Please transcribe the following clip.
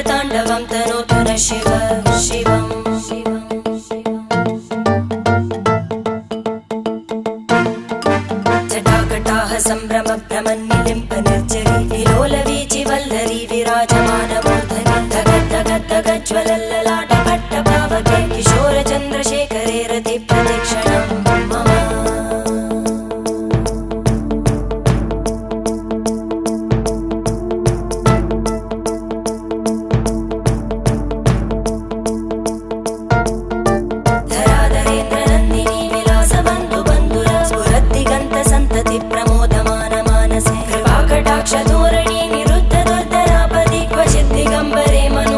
ताण्डवं तनोतु न शिव शिवम् जटाकटाः सम्भ्रम भ्रमन्निलिम्प निर्जरी विलोलवीचि वल्लरी विराजमानमूर्धनि धगज्ज्वलल्ललाटपट्टपावके किशोरचन्द्रशेखरे रतिप्रतिक्षणं मम प्रमोदमान मानसे कृपाकटाक्षधोरणी निरुद्ध दुर्धरापदि क्वचित् दिगम्बरे मन